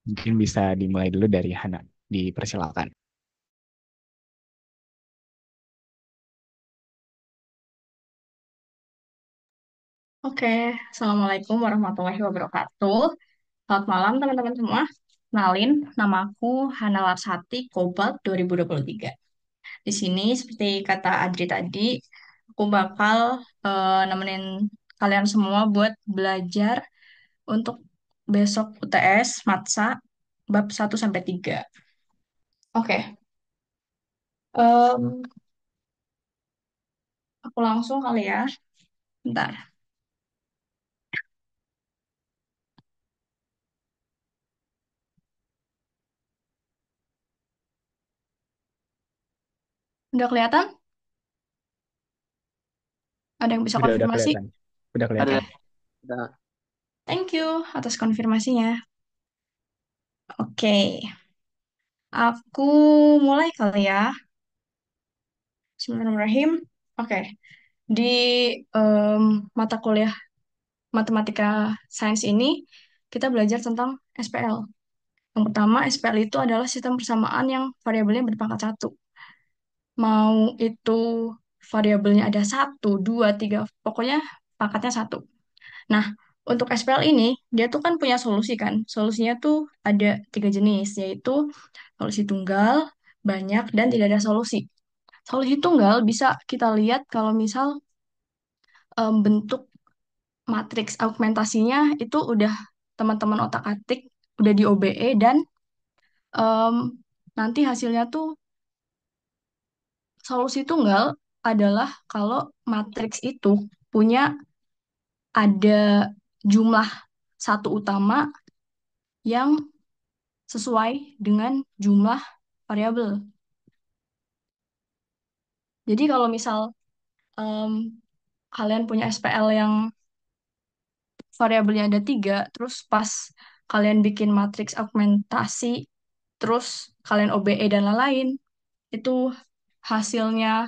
Mungkin bisa dimulai dulu dari Hana. Dipersilakan. Oke, Assalamualaikum warahmatullahi wabarakatuh. Selamat malam teman-teman semua. Kenalin, nama aku Hana Larsati Kobalt 2023. Di sini, seperti kata Adri tadi, aku bakal nemenin kalian semua buat belajar untuk besok UTS Matsa bab 1 sampai 3. Oke, em, aku langsung kali ya. Bentar, udah kelihatan? Ada yang bisa Udah konfirmasi? kelihatan. Udah Oke, kelihatan. Udah, thank you atas konfirmasinya. Oke. Aku mulai kali ya. Bismillahirrahmanirrahim. Oke, di em, mata kuliah Matematika Sains ini kita belajar tentang SPL. Yang pertama, SPL itu adalah sistem persamaan yang variabelnya berpangkat satu. Mau itu variabelnya ada satu, dua, tiga, pokoknya pangkatnya satu. Nah, untuk SPL ini, dia tuh kan punya solusi kan. Solusinya tuh ada tiga jenis, yaitu solusi tunggal, banyak, dan tidak ada solusi. Solusi tunggal bisa kita lihat kalau misal bentuk matriks augmentasinya itu udah teman-teman otak-atik, udah di OBE dan em, nanti hasilnya tuh solusi tunggal adalah kalau matriks itu punya ada jumlah satu utama yang sesuai dengan jumlah variabel. Jadi kalau misal em, kalian punya SPL yang variabelnya ada tiga, terus pas kalian bikin matriks augmentasi, terus kalian OBE dan lain-lain, itu hasilnya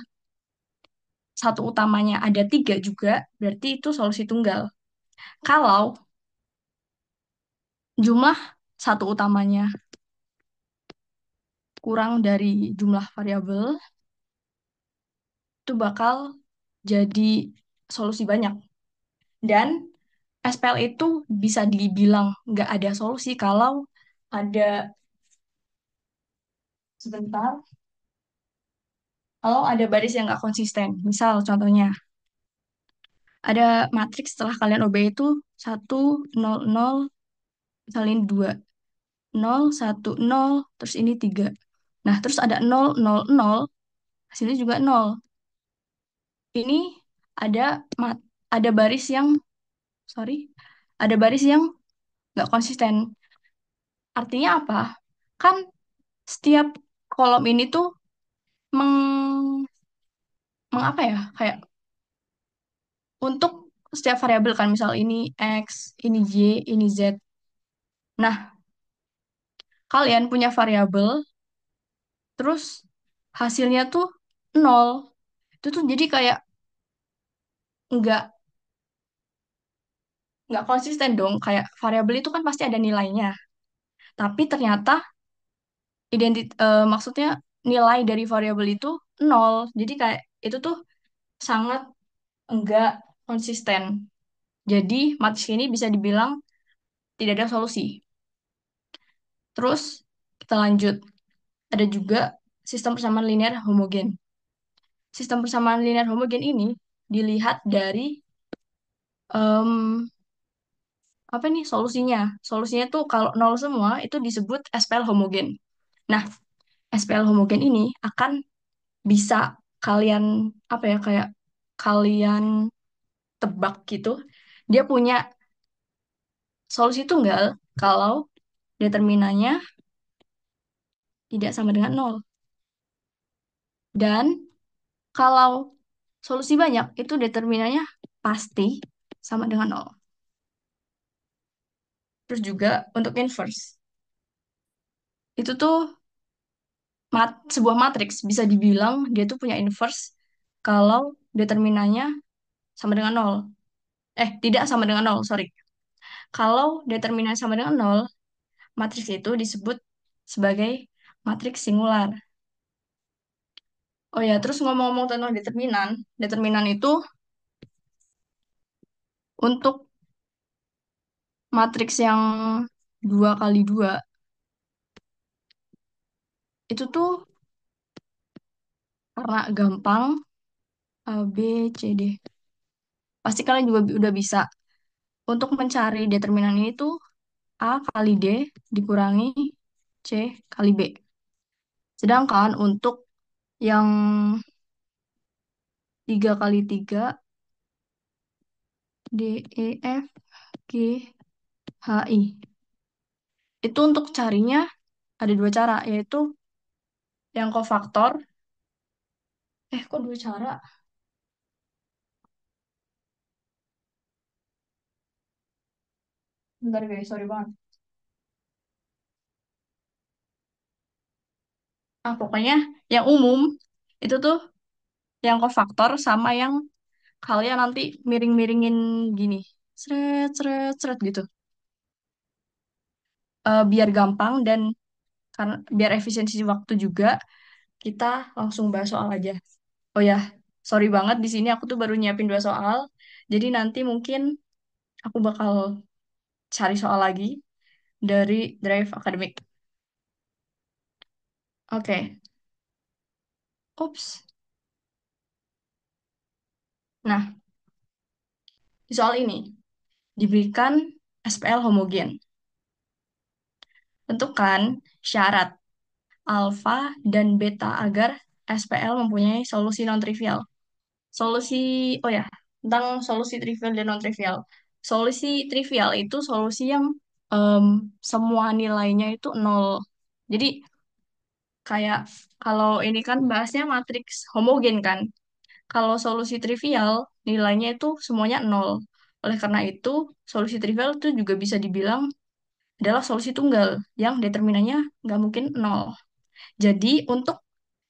satu utamanya ada tiga juga, berarti itu solusi tunggal. Kalau jumlah satu utamanya kurang dari jumlah variabel, itu bakal jadi solusi banyak. Dan SPL itu bisa dibilang nggak ada solusi kalau ada, sebentar, kalau ada baris yang nggak konsisten. Misal contohnya, ada matriks setelah kalian OB itu 1, 0, 0, misalnya ini 2, 0, 1, 0, terus ini 3. Nah, terus ada 0, 0, 0, hasilnya juga 0. Ini ada ada baris yang, sorry, ada baris yang nggak konsisten. Artinya apa? Kan setiap kolom ini tuh meng, mengapa ya? Kayak untuk setiap variabel kan, misal ini X, ini Y, ini Z. Nah, kalian punya variabel, terus hasilnya tuh nol. Itu tuh jadi kayak nggak nggak konsisten dong. Kayak variabel itu kan pasti ada nilainya. Tapi ternyata maksudnya nilai dari variabel itu nol. Jadi kayak itu tuh sangat enggak konsisten. Jadi matriks ini bisa dibilang tidak ada solusi. Terus kita lanjut. Ada juga sistem persamaan linear homogen. Sistem persamaan linear homogen ini dilihat dari em, apa nih solusinya? Solusinya tuh kalau nol semua itu disebut SPL homogen. Nah, SPL homogen ini akan bisa kalian apa ya kayak kalian tebak gitu. Dia punya solusi tunggal kalau determinannya tidak sama dengan nol. Dan kalau solusi banyak itu determinannya pasti sama dengan nol. Terus juga untuk inverse. Itu tuh sebuah matriks bisa dibilang dia tuh punya inverse kalau determinannya sama dengan nol. Tidak sama dengan nol, sorry. Kalau determinan sama dengan nol, matriks itu disebut sebagai matriks singular. Oh ya, terus ngomong-ngomong tentang determinan, determinan itu untuk matriks yang 2 kali 2 itu tuh karena gampang A, B, C, D. Pasti kalian juga udah bisa. Untuk mencari determinan ini tuh A kali D dikurangi C kali B. Sedangkan untuk yang 3 kali 3 D, E, F, G, H, I. Itu untuk carinya ada 2 cara, yaitu yang kofaktor. Kok 2 cara? Bentar guys, sorry banget. Pokoknya yang umum itu tuh yang kofaktor sama yang kalian nanti miring-miringin gini. Seret, seret, seret gitu. Biar gampang dan karena biar efisiensi waktu juga, kita langsung bahas soal aja. Oh ya, sorry banget di sini aku tuh baru nyiapin 2 soal. Jadi nanti mungkin aku bakal cari soal lagi dari Drive Academic. Oke, ups. Nah, di soal ini diberikan SPL homogen. Tentukan syarat alfa dan beta agar SPL mempunyai solusi non-trivial. Solusi, oh ya, tentang solusi trivial dan non-trivial. Solusi trivial itu solusi yang em, semua nilainya itu nol. Jadi kayak kalau ini kan bahasnya matriks homogen kan. Kalau solusi trivial nilainya itu semuanya nol. Oleh karena itu, solusi trivial itu juga bisa dibilang adalah solusi tunggal yang determinannya nggak mungkin nol. Jadi untuk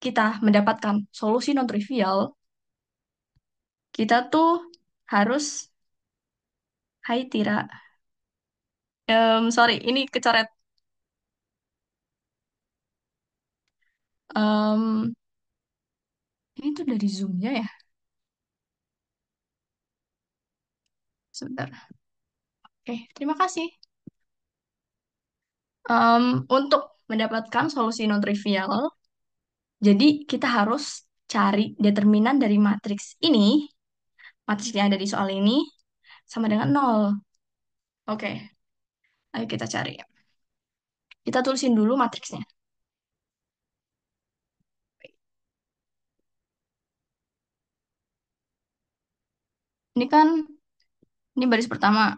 kita mendapatkan solusi non-trivial, kita tuh harus, hai Tira. Sorry, ini kecoret. Em, ini tuh dari Zoom-nya ya. Sebentar. Oke, terima kasih. Untuk mendapatkan solusi non-trivial, jadi kita harus cari determinan dari matriks ini, matriks yang ada di soal ini, sama dengan nol. Oke, ayo kita cari. Kita tulisin dulu matriksnya. Ini kan, ini baris pertama.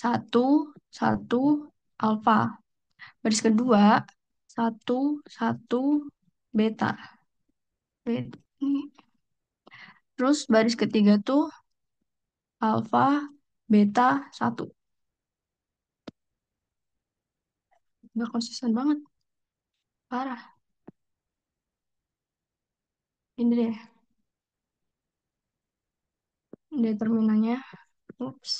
Satu, satu, alfa. Baris kedua, satu, satu, beta. Ini. Terus baris ketiga tuh alfa, beta, satu. Gak konsisten banget. Parah. Ini deh determinannya. Ups.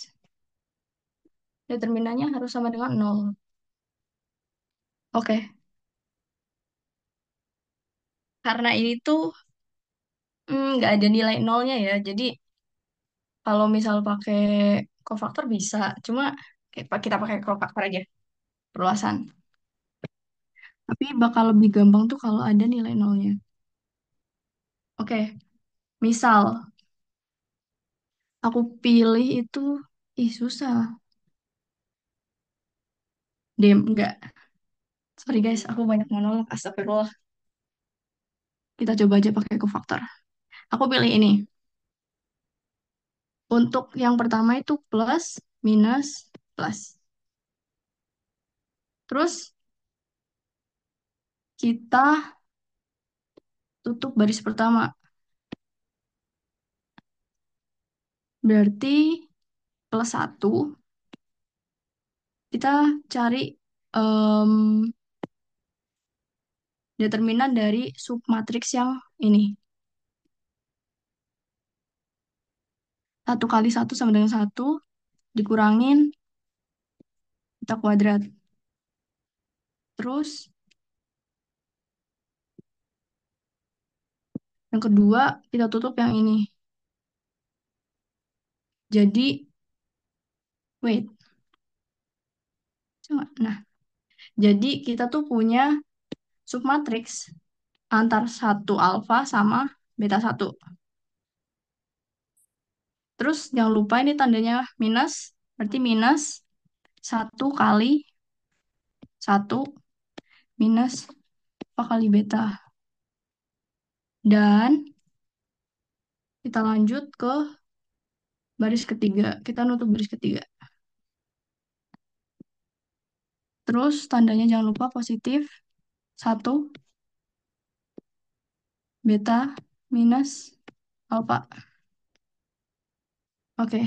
Determinannya harus sama dengan nol. Oke. Karena ini tuh nggak ada nilai nolnya ya. Jadi kalau misal pakai kofaktor bisa. Cuma kita pakai kofaktor aja. Perluasan. Tapi bakal lebih gampang tuh kalau ada nilai nolnya. Oke. Misal aku pilih itu, ih susah. Enggak. Sorry guys, aku banyak monolog. Astagfirullah. Kita coba aja pakai kofaktor. Aku pilih ini. Untuk yang pertama itu plus, minus, plus. Terus kita tutup baris pertama. Berarti plus satu. Kita cari em, determinan dari submatriks yang ini. 1 kali 1 sama dengan 1. Dikurangin, kita kuadrat. Terus yang kedua kita tutup yang ini. Jadi, wait. Nah, jadi kita tuh punya submatriks antar satu alfa sama beta satu. Terus jangan lupa ini tandanya minus, berarti minus satu kali satu minus alfa kali beta. Dan kita lanjut ke baris ketiga. Kita nutup baris ketiga. Terus tandanya jangan lupa positif satu beta minus alfa. Oke,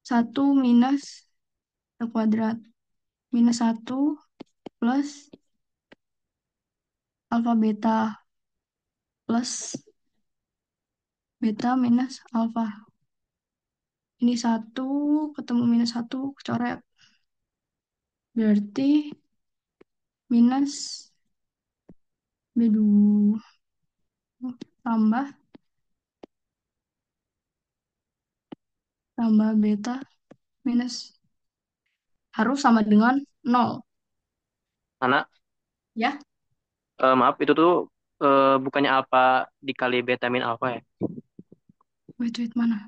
satu minus kuadrat minus satu plus alfa beta plus beta minus alfa. Ini satu ketemu minus satu coret. Berarti minus B2 tambah tambah beta minus harus sama dengan nol. Anak, Ya, maaf itu tuh bukannya alfa dikali beta min alfa ya? wait, mana?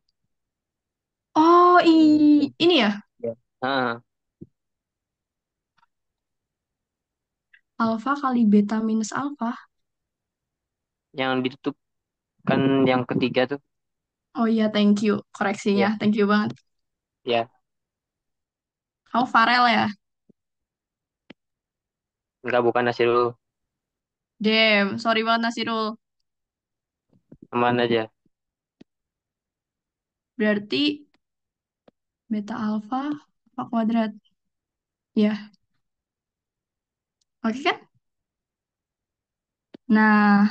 Oh, ini ya, Ya. Ah, alfa kali beta minus alfa. yang ditutup kan yang ketiga tuh. Oh iya, thank you koreksinya. Ya, Thank you banget. ya. Kamu Farel ya? Enggak, bukan Nasirul. Damn, sorry banget Nasirul. Aman aja. Berarti beta alfa alfa kuadrat. Ya, oke kan? Nah,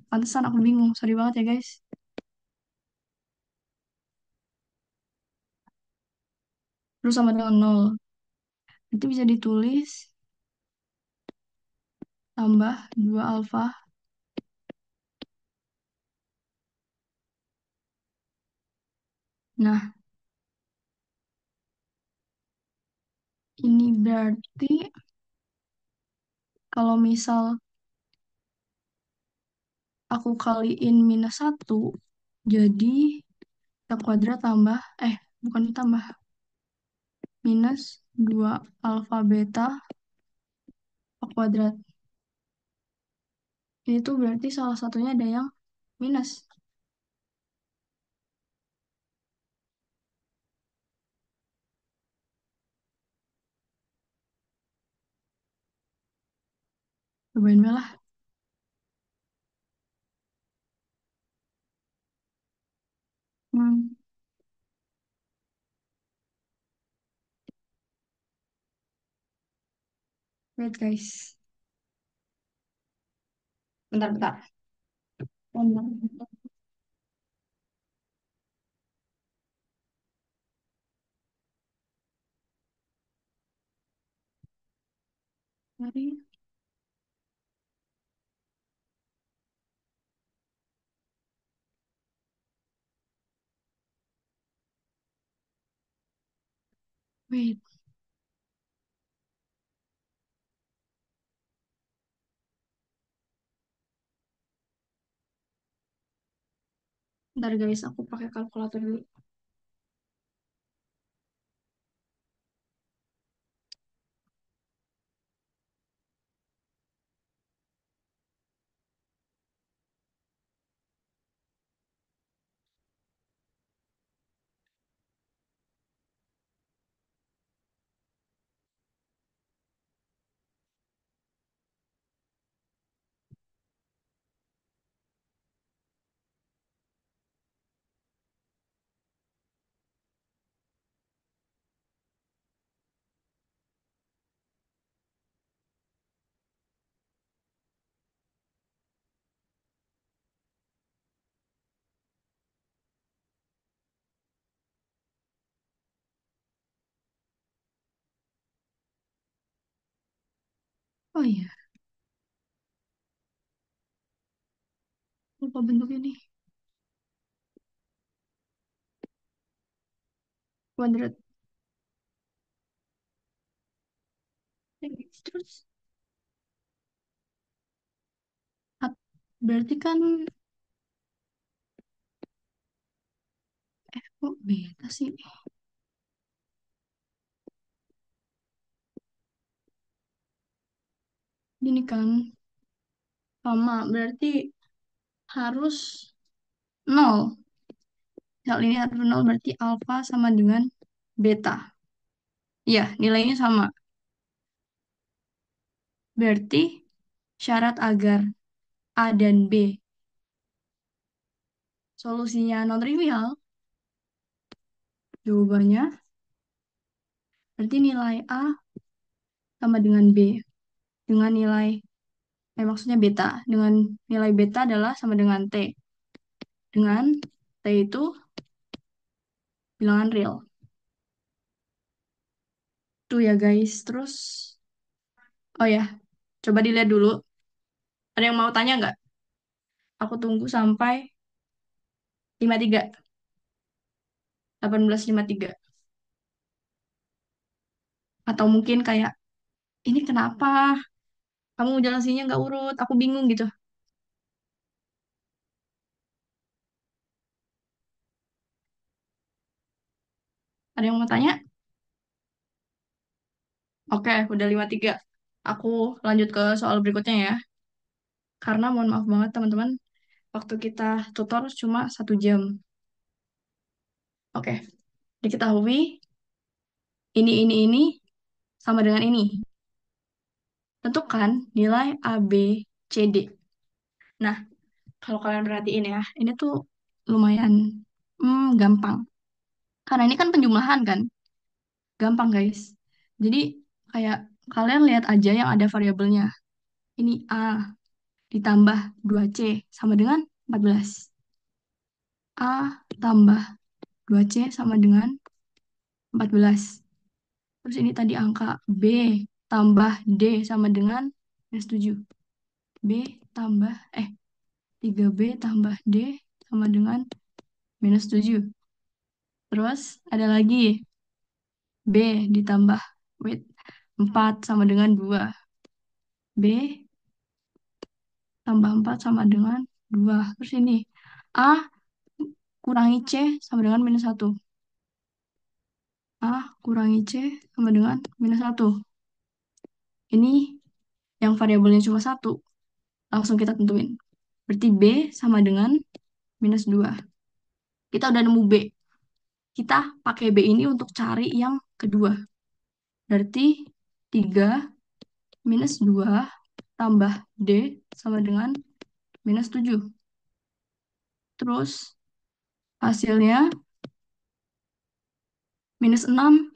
pantesan aku bingung. Sorry banget ya guys. Terus sama dengan nol. Itu bisa ditulis tambah 2 alfa. Nah, ini berarti kalau misal aku kaliin minus satu, jadi kita kuadrat tambah, bukan tambah, minus 2 alfa beta kuadrat. Ini tuh berarti salah satunya ada yang minus. Cobain lah. Hmm, wait guys. Bentar. Bentar. Mari. Wait, bentar guys, aku pakai kalkulator dulu. Oh iya, lupa bentuk ini. Kuadrat. Terus, at- berarti kan, kok beta sih? Gini kan, sama. Berarti harus nol. Hal ini harus nol, berarti alfa sama dengan beta. Iya, nilainya sama. Berarti syarat agar A dan B solusinya non-trivial, jawabannya berarti nilai A sama dengan B. Dengan nilai, maksudnya beta. Dengan nilai beta adalah sama dengan T. Dengan T itu bilangan real. Tuh ya guys. Terus, oh ya, coba dilihat dulu. Ada yang mau tanya nggak? Aku tunggu sampai 53, 18:53. Atau mungkin kayak, ini kenapa? Kamu jelasinnya nggak urut, aku bingung gitu. Ada yang mau tanya? Oke, udah 53. Aku lanjut ke soal berikutnya ya. Karena mohon maaf banget teman-teman, waktu kita tutor cuma 1 jam. Oke, diketahui ini sama dengan ini. Tentukan nilai A, B, C, D. Nah, kalau kalian perhatiin ya, ini tuh lumayan gampang. Karena ini kan penjumlahan kan, gampang guys. Jadi kayak kalian lihat aja yang ada variabelnya. Ini A ditambah 2C sama dengan 14. A tambah 2C sama dengan 14. Terus ini tadi angka B tambah D sama dengan -7. B tambah, 3B tambah D sama dengan -7. Terus ada lagi B ditambah, wait, 4 sama dengan 2. B tambah 4 sama dengan 2. Terus ini A kurangi C sama dengan -1. A kurangi C sama dengan -1. Ini yang variabelnya cuma satu. Langsung kita tentuin. Berarti B sama dengan -2. Kita udah nemu B. Kita pakai B ini untuk cari yang kedua. Berarti 3 -2 tambah D sama dengan -7. Terus hasilnya -6.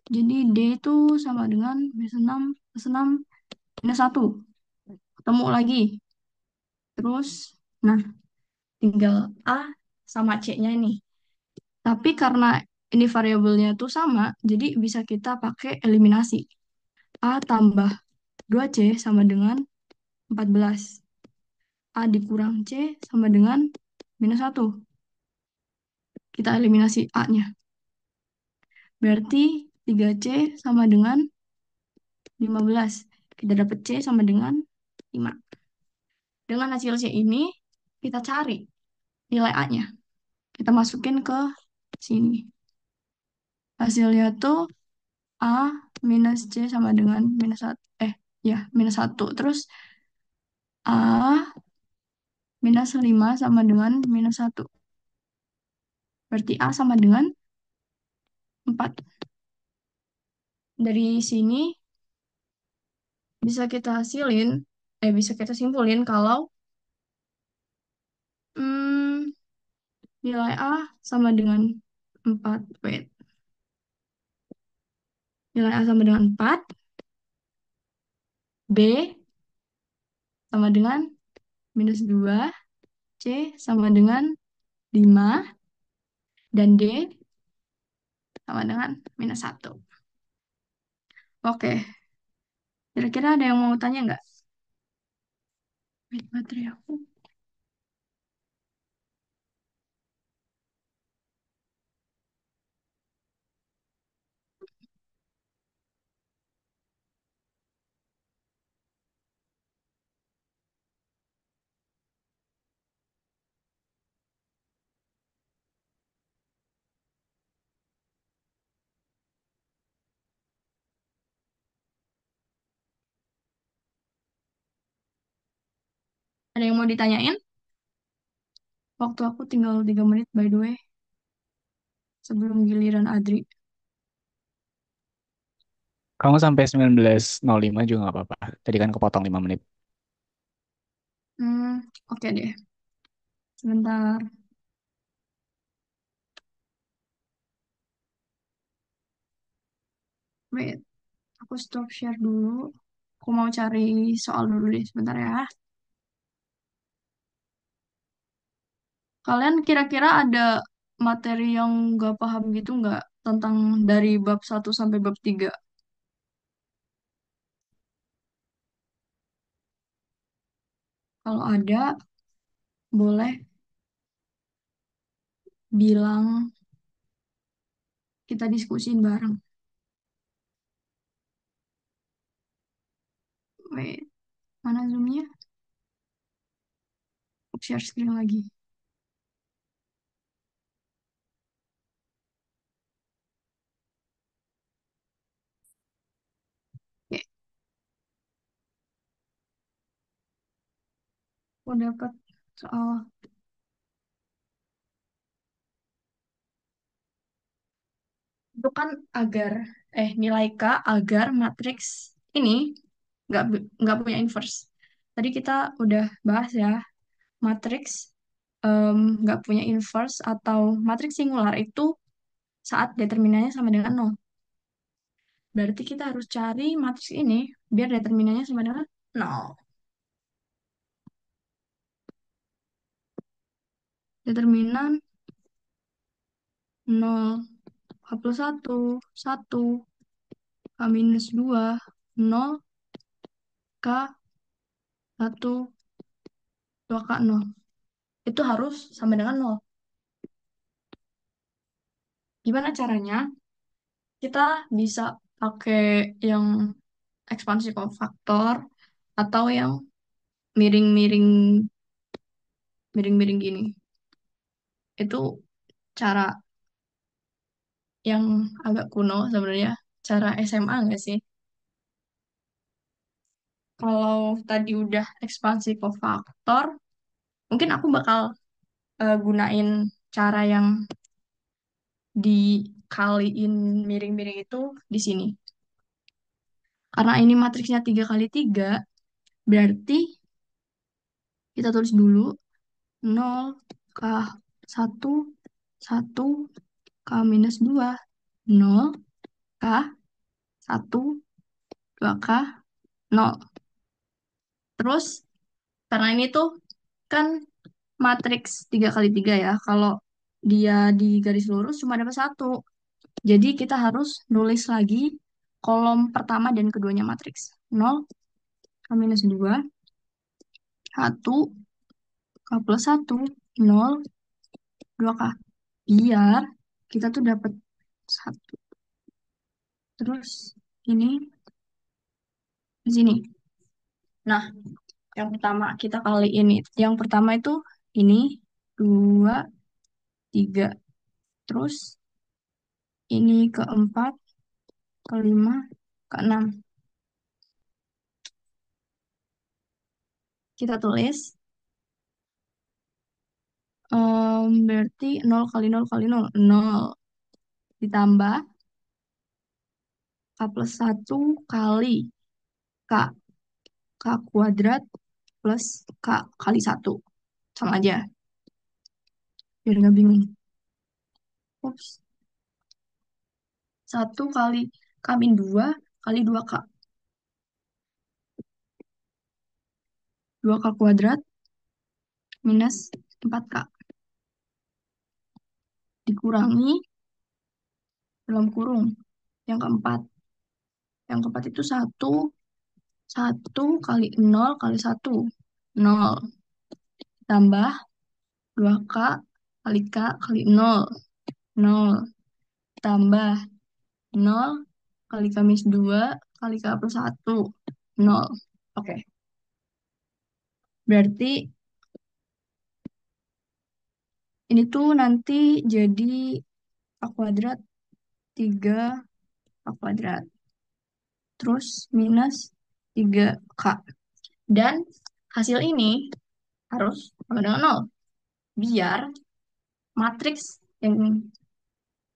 Jadi D itu sama dengan -6, -6, -1. Ketemu lagi. Terus, nah, tinggal A sama C-nya ini. Tapi karena ini variabelnya tuh sama, jadi bisa kita pakai eliminasi. A tambah 2C sama dengan 14. A dikurang C sama dengan -1. Kita eliminasi A-nya. Berarti 3C sama dengan 15. Kita dapat C sama dengan 5. Dengan hasil C ini, kita cari nilai A-nya. Kita masukin ke sini. Hasilnya tuh A minus C sama dengan -1. Ya, -1. Terus A -5 sama dengan -1. Berarti A sama dengan 4. Dari sini bisa kita hasilin, bisa kita simpulin kalau hmm, nilai A sama dengan 4. Wait. Nilai A sama dengan 4, B sama dengan -2, C sama dengan 5, dan D sama dengan -1. Oke, Kira-kira ada yang mau tanya nggak? Wait, baterai aku. Ada yang mau ditanyain? Waktu aku tinggal 3 menit by the way, sebelum giliran Adri. Kamu sampai 19.05 juga nggak apa-apa. Tadi kan kepotong 5 menit. Hmm, oke deh. Sebentar. Wait, aku stop share dulu. Aku mau cari soal dulu deh, sebentar ya. Kalian kira-kira ada materi yang nggak paham gitu nggak tentang dari bab 1 sampai bab 3? Kalau ada, boleh bilang kita diskusin bareng. Wait, mana zoomnya? Aku share screen lagi. Oke, aku dapat soal. Itu kan agar, nilai K agar matriks ini nggak punya inverse. Tadi kita udah bahas ya, matriks nggak punya inverse atau matriks singular itu saat determinannya sama dengan nol. Berarti kita harus cari matriks ini biar determinannya sama dengan nol. Determinan nol, K plus 1, 1, K minus 2, 0, K 1, 2K 0. Itu harus sama dengan nol. Gimana caranya? Kita bisa pakai yang ekspansi kofaktor atau yang miring-miring miring-miring gini. Itu cara yang agak kuno sebenarnya, cara SMA nggak sih? Kalau tadi udah ekspansi kofaktor, mungkin aku bakal gunain cara yang dikaliin miring-miring itu di sini. Karena ini matriksnya 3 kali 3, berarti kita tulis dulu 0, K 1, 1, K minus 2, 0, K 1, 2K 0. Terus, karena ini tuh kan matriks 3 kali 3 ya. Kalau dia di garis lurus cuma dapat satu. Jadi kita harus nulis lagi kolom pertama dan keduanya matriks. 0, K minus 2, 1, K plus 1, 0, 2K. Biar kita tuh dapat satu. Terus ini di sini. Nah, yang pertama kita kali ini. Yang pertama itu ini 2, 3. Terus ini keempat, kelima, keenam. Kita tulis berarti 0 kali 0 kali 0, 0. Ditambah K plus 1 kali K. K kuadrat plus K kali 1. Sama aja, biar nggak bingung. Ups. 1 kali K min 2 kali 2K. 2K kuadrat minus 4K. Dikurangi dalam kurung. Yang keempat. Yang keempat itu 1 Satu kali nol kali satu. Nol. Tambah 2K kali K kali nol. Nol. Tambah nol kali K minus 2 kali K plus satu. Nol. Oke. Berarti ini tuh nanti jadi A kuadrat 3 A kuadrat. Terus minus 3K. Dan hasil ini harus sama dengan nol. Biar matriks yang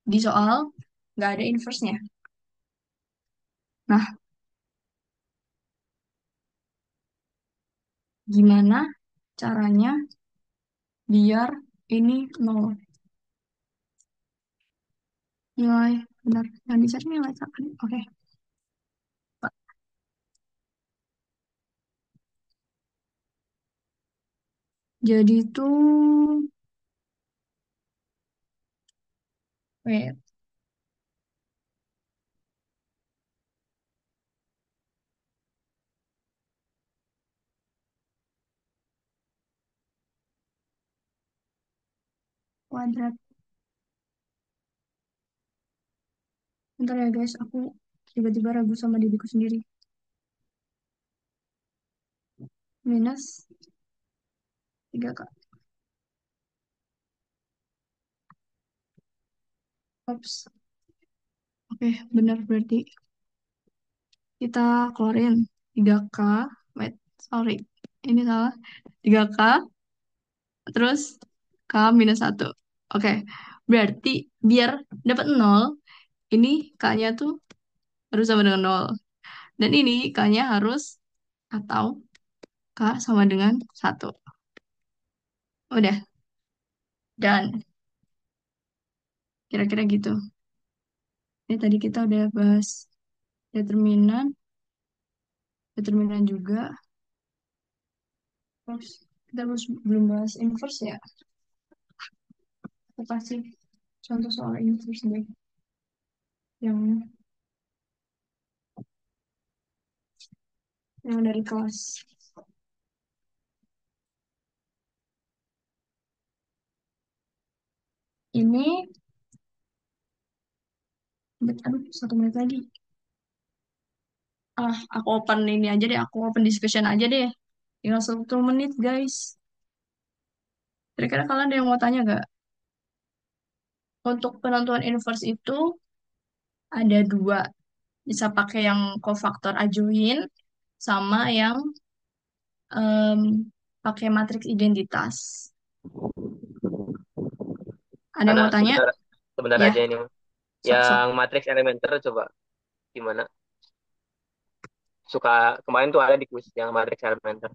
di soal nggak ada inverse-nya. Nah, gimana caranya biar ini nol? Nilai, benar. Yang dicari nilai kan? Oke. Jadi itu, wait, kuadrat. Bentar ya guys, aku tiba-tiba ragu sama diriku sendiri. Minus 3K. Ops. Oke, benar berarti. Kita keluarin 3K. Wait, sorry. Ini salah. 3K, terus K minus 1. Oke, berarti biar dapat nol, ini K-nya tuh harus sama dengan nol. Dan ini K-nya harus atau K sama dengan 1. Udah, dan kira-kira gitu. Ini tadi kita udah bahas determinan, determinan juga. Terus kita belum bahas inverse ya. Aku kasih contoh soal inverse deh. Yang, yang dari kelas. Ini, aduh, 1 menit lagi. Aku open ini aja deh. Aku open discussion aja deh. Tinggal 1 menit, guys. Kira-kira kalian ada yang mau tanya gak? Untuk penentuan inverse itu ada dua. Bisa pakai yang cofaktor adjoint sama yang em, pakai matriks identitas. Ada yang Karena mau tanya? sebentar sebentar Ya, aja ini. sok-sok. Yang matriks elementer coba gimana? Suka kemarin tuh ada di kuis yang matriks elementer.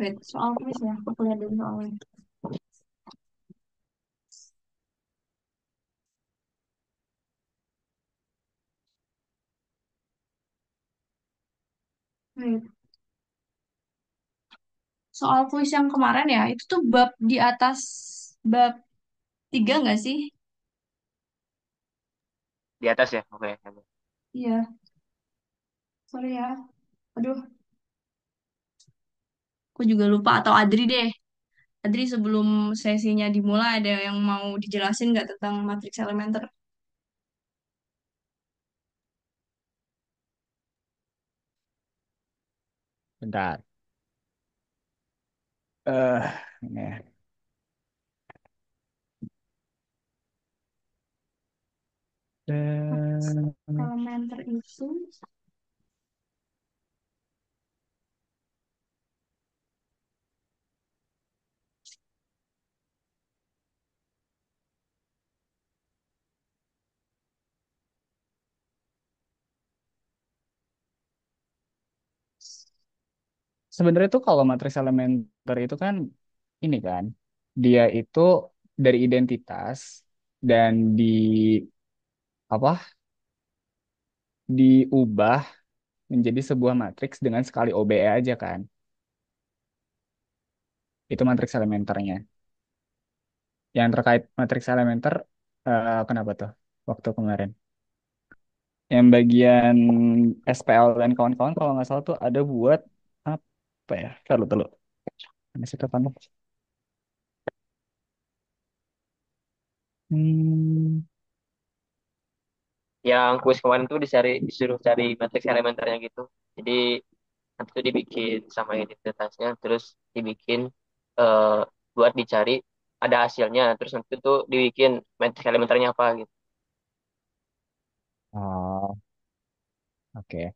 Wait, soal quiz ya. Aku lihat dulu soalnya. Wait. Soal quiz yang kemarin ya, itu tuh bab di atas bab 3 nggak sih? Di atas ya? Oke. Iya, sorry ya. Aduh, aku juga lupa. Atau Adri deh. Adri sebelum sesinya dimulai ada yang mau dijelasin nggak tentang matriks elementer? Bentar. Ini ya. Elementer itu Sebenarnya tuh kalau matriks elementer itu kan ini kan, dia itu dari identitas dan apa diubah menjadi sebuah matriks dengan sekali OBE aja kan. Itu matriks elementernya. Yang terkait matriks elementer, kenapa tuh waktu kemarin? Yang bagian SPL dan kawan-kawan kalau nggak salah tuh ada buat apa ya? Taruh dulu. Mana sih kapan? Hmm, Yang kuis kemarin tuh disuruh cari matriks elementernya gitu. Jadi nanti tuh dibikin sama identitasnya, terus dibikin eh, buat dicari ada hasilnya, terus nanti tuh dibikin matriks elementernya apa gitu. oh, oke.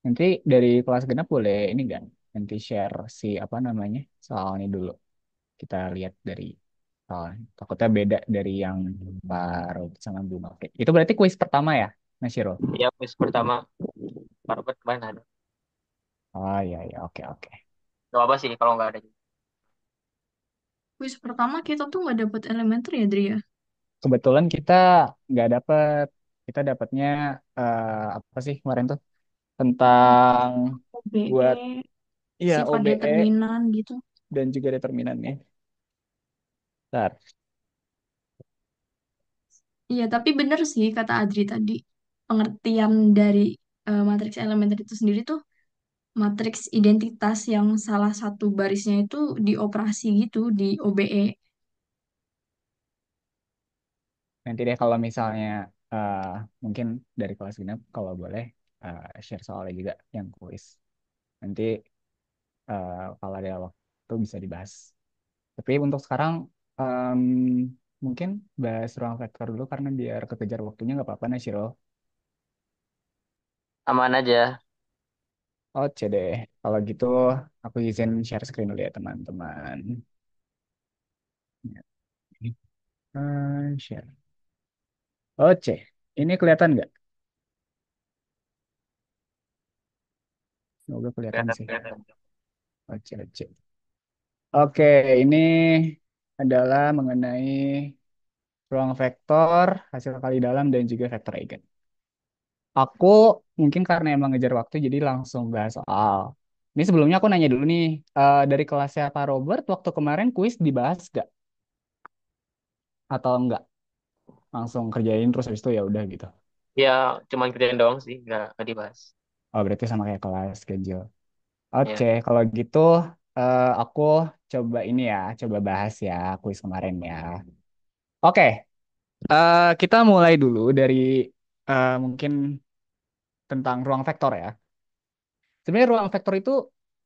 Nanti dari kelas genap boleh ini nggak? Nanti share si apa namanya soal ini dulu. Kita lihat dari soalnya. Takutnya beda dari yang baru sama Bung. Oke. Itu berarti kuis pertama ya, Nashiro? Ya kuis pertama Robert kemarin ada. Oh iya iya oke oke. Gak apa sih kalau nggak ada. Kuis pertama kita tuh nggak dapet elementer ya, Dri ya? Kebetulan kita nggak dapet, kita dapatnya apa sih kemarin tuh tentang buat OBE, iya sifat OBE determinan gitu. dan juga determinannya. Bentar. Iya, tapi bener sih kata Adri tadi. Pengertian dari matriks elementer itu sendiri tuh matriks identitas yang salah satu barisnya itu dioperasi gitu di OBE. Nanti deh kalau misalnya eh, mungkin dari kelas genap kalau boleh share soalnya juga yang kuis. Nanti kalau ada waktu bisa dibahas. Tapi untuk sekarang em, mungkin bahas ruang vektor dulu karena biar kekejar waktunya nggak apa-apa Nashiro. Aman aja. Oke deh. Kalau gitu aku izin share screen dulu ya teman-teman. Share. Oke. Ini kelihatan nggak? Semoga kelihatan Kelihatan, sih. kelihatan. Oke, oke. Oke, ini adalah mengenai ruang vektor, hasil kali dalam, dan juga vektor eigen. Aku mungkin karena emang ngejar waktu, jadi langsung bahas soal. Ini sebelumnya aku nanya dulu nih, dari kelasnya Pak Robert, waktu kemarin kuis dibahas gak? Atau enggak? Langsung kerjain terus habis itu ya udah gitu. Ya cuman kerjaan doang sih, nggak dibahas. Oh, berarti sama kayak kelas schedule. Oke, Ya. kalau gitu aku coba ini ya, coba bahas ya kuis kemarin ya. Oke, kita mulai dulu dari mungkin tentang ruang vektor ya. Sebenarnya ruang vektor itu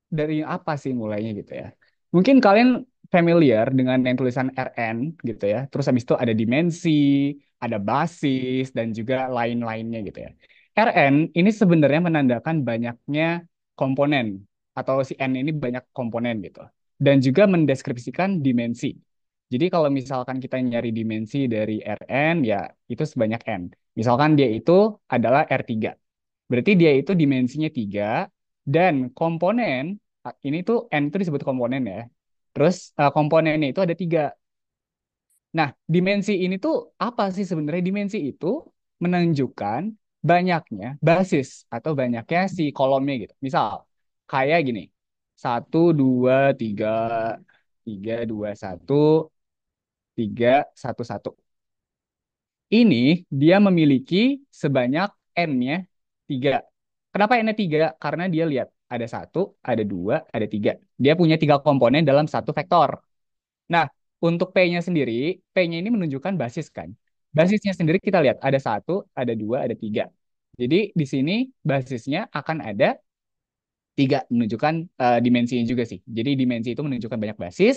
dari apa sih mulainya gitu ya? Mungkin kalian familiar dengan yang tulisan Rn gitu ya. Terus habis itu ada dimensi, ada basis, dan juga lain-lainnya gitu ya. Rn ini sebenarnya menandakan banyaknya komponen atau si n ini banyak komponen gitu. Dan juga mendeskripsikan dimensi. Jadi kalau misalkan kita nyari dimensi dari Rn ya itu sebanyak n. Misalkan dia itu adalah R3. Berarti dia itu dimensinya 3 dan komponen ini tuh N itu disebut komponen ya. Terus komponennya itu ada 3. Nah, dimensi ini tuh apa sih sebenarnya? Dimensi itu menunjukkan banyaknya basis atau banyaknya si kolomnya gitu. Misal kayak gini. 1, 2, 3, 3, 2, 1, 3, 1, 1. Ini dia memiliki sebanyak N-nya 3. Kenapa N-nya 3? Karena dia lihat ada 1, ada 2, ada 3. Dia punya 3 komponen dalam satu vektor. Nah, untuk P-nya sendiri, P-nya ini menunjukkan basis kan. Basisnya sendiri kita lihat ada 1, ada 2, ada 3. Jadi di sini basisnya akan ada 3 menunjukkan dimensinya juga sih. Jadi dimensi itu menunjukkan banyak basis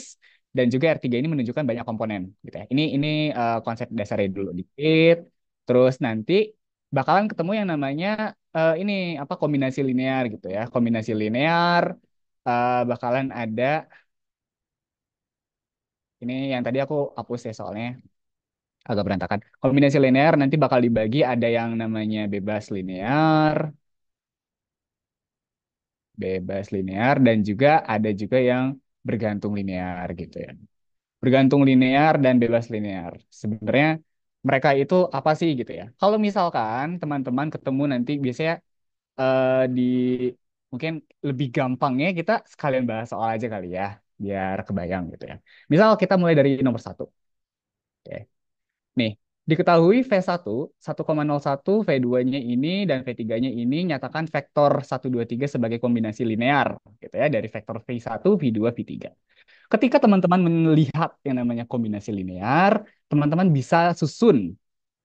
dan juga R3 ini menunjukkan banyak komponen gitu ya. Ini konsep dasarnya dulu dikit. Terus nanti bakalan ketemu yang namanya ini apa kombinasi linear gitu ya. Kombinasi linear bakalan ada ini yang tadi aku hapus ya soalnya agak berantakan. Kombinasi linear nanti bakal dibagi ada yang namanya bebas linear dan juga ada juga yang bergantung linear gitu ya. Bergantung linear dan bebas linear. Sebenarnya mereka itu apa sih gitu ya? Kalau misalkan teman-teman ketemu nanti biasanya di mungkin lebih gampangnya kita sekalian bahas soal aja kali ya, biar kebayang gitu ya. Misal kita mulai dari nomor 1. Oke. Nih, Diketahui V1, 1,01, V2-nya ini, dan V3-nya ini nyatakan vektor 1, 2, 3 sebagai kombinasi linear, gitu ya, dari vektor V1, V2, V3. Ketika teman-teman melihat yang namanya kombinasi linear, teman-teman bisa susun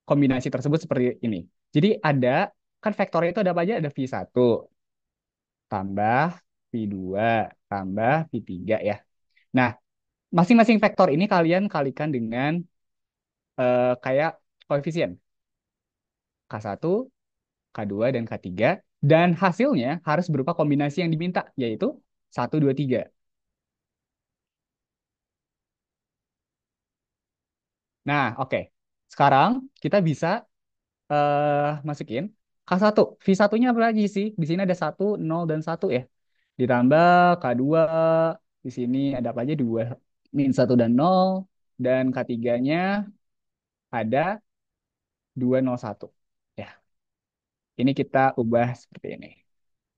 kombinasi tersebut seperti ini. Jadi ada, kan vektornya itu ada apa aja? Ada V1 tambah V2 tambah V3 ya. Nah, masing-masing vektor ini kalian kalikan dengan kayak koefisien K1, K2, dan K3. Dan hasilnya harus berupa kombinasi yang diminta, yaitu 1, 2, 3. Nah, oke. Sekarang kita bisa masukin K1. V1-nya apa lagi sih? Di sini ada 1, 0, dan 1 ya. Ditambah K2, di sini ada apa aja? 2, -1 dan 0. Dan K3-nya ada 2, 0, 1. Ya, ini kita ubah seperti ini.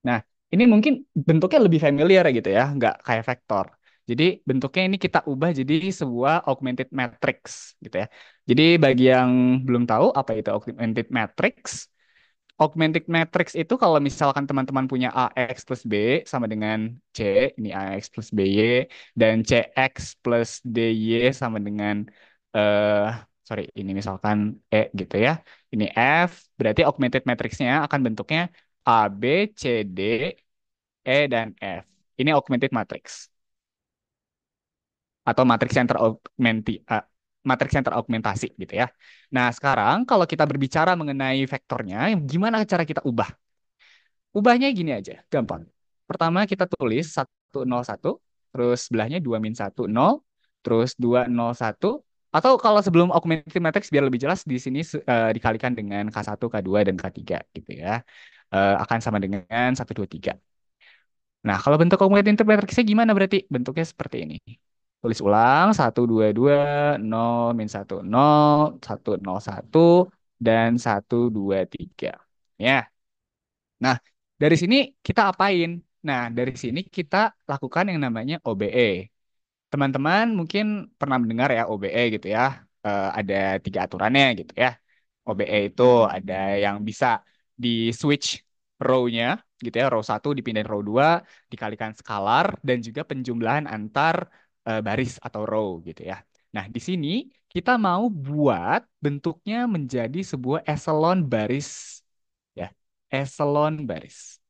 Nah, ini mungkin bentuknya lebih familiar gitu ya, nggak kayak vektor. Jadi bentuknya ini kita ubah jadi sebuah augmented matrix gitu ya. Jadi bagi yang belum tahu apa itu augmented matrix, augmented matrix itu kalau misalkan teman-teman punya AX plus B sama dengan C, ini AX plus BY, dan CX plus DY sama dengan, eh sorry, ini misalkan E gitu ya. Ini F, berarti augmented matrixnya akan bentuknya A, B, C, D, E, dan F. Ini augmented matrix atau matrix yang matrix yang teraugmentasi gitu ya. Nah, sekarang kalau kita berbicara mengenai vektornya, gimana cara kita ubah? Ubahnya gini aja, gampang. Pertama kita tulis 1, 0, 1, terus sebelahnya 2, -1, 0, terus 2, 0, 1. Atau kalau sebelum augmented matrix biar lebih jelas di sini dikalikan dengan K1, K2, dan K3 gitu ya. Akan sama dengan 1, 2, 3. Nah, kalau bentuk augmented matrixnya gimana berarti? Bentuknya seperti ini. Tulis ulang 1, 2, 2, 0, -1, 0, 1, 0, 1, dan 1, 2, 3. Ya. Nah, dari sini kita apain? Nah, dari sini kita lakukan yang namanya OBE. Teman-teman mungkin pernah mendengar ya OBE gitu ya. Ada 3 aturannya gitu ya. OBE itu ada yang bisa di switch row-nya gitu ya. Row 1 dipindahin row 2, dikalikan skalar, dan juga penjumlahan antar baris atau row gitu ya. Nah, di sini kita mau buat bentuknya menjadi sebuah eselon baris ya. Eselon baris.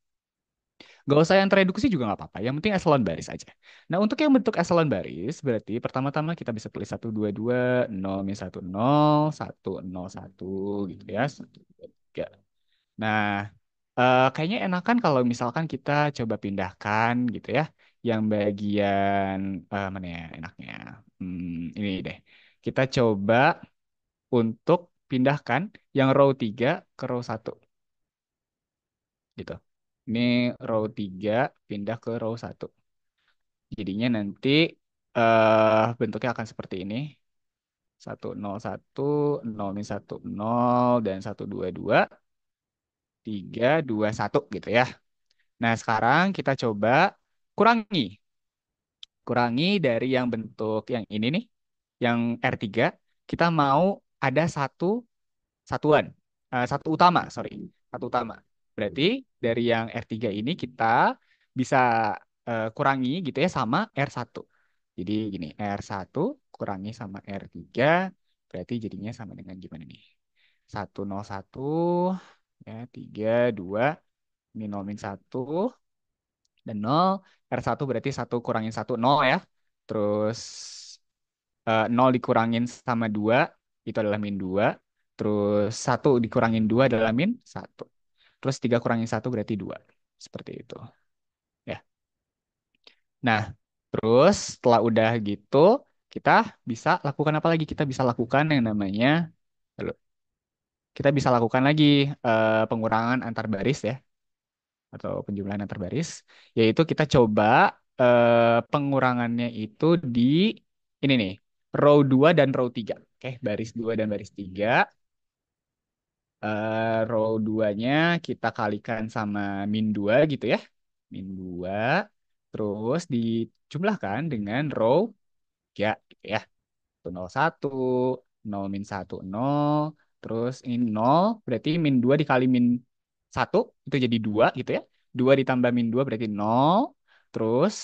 Gak usah yang tereduksi juga nggak apa-apa. Yang penting eselon baris aja. Nah, untuk yang bentuk eselon baris, berarti pertama-tama kita bisa tulis 1, 2, 2, 0, -1, 0, 1, 0, 1 gitu ya. 1, 2, 3. Nah, kayaknya enakan kalau misalkan kita coba pindahkan gitu ya. Yang bagian mana ya enaknya? Ini deh. Kita coba untuk pindahkan yang row 3 ke row 1 gitu. Ini row 3 pindah ke row 1. Jadinya nanti bentuknya akan seperti ini. 1, 0, 1, 0, -1, 0, dan 1, 2, 2, 3, 2, 1 gitu ya. Nah, sekarang kita coba kurangi. Kurangi dari yang bentuk yang ini nih, yang R3. Kita mau ada satu satuan, satu utama, sorry, satu utama. Berarti dari yang R3 ini kita bisa kurangi gitu ya sama R1. Jadi gini, R1 kurangi sama R3, berarti jadinya sama dengan gimana nih? 1, 0, 1, ya, 3, 2, ini 0, -1, dan 0. R1 berarti 1 kurangin 1, 0 ya. Terus 0 dikurangin sama 2 itu adalah -2. Terus 1 dikurangin 2 adalah -1. Terus 3 kurangin 1 berarti 2. Seperti itu. Ya. Nah, terus setelah udah gitu, kita bisa lakukan apa lagi? Kita bisa lakukan yang namanya, lalu, kita bisa lakukan lagi pengurangan antar baris ya, atau penjumlahan antar baris, yaitu kita coba pengurangannya itu di ini nih, row 2 dan row 3. Oke, baris 2 dan baris 3. Row 2-nya kita kalikan sama -2 gitu ya. -2. Terus dijumlahkan dengan row 3 gitu ya. 1, 0, 1, nol min satu nol. Terus ini nol, berarti min 2 dikali min satu itu jadi 2 gitu ya. 2 ditambah min 2 berarti nol. Terus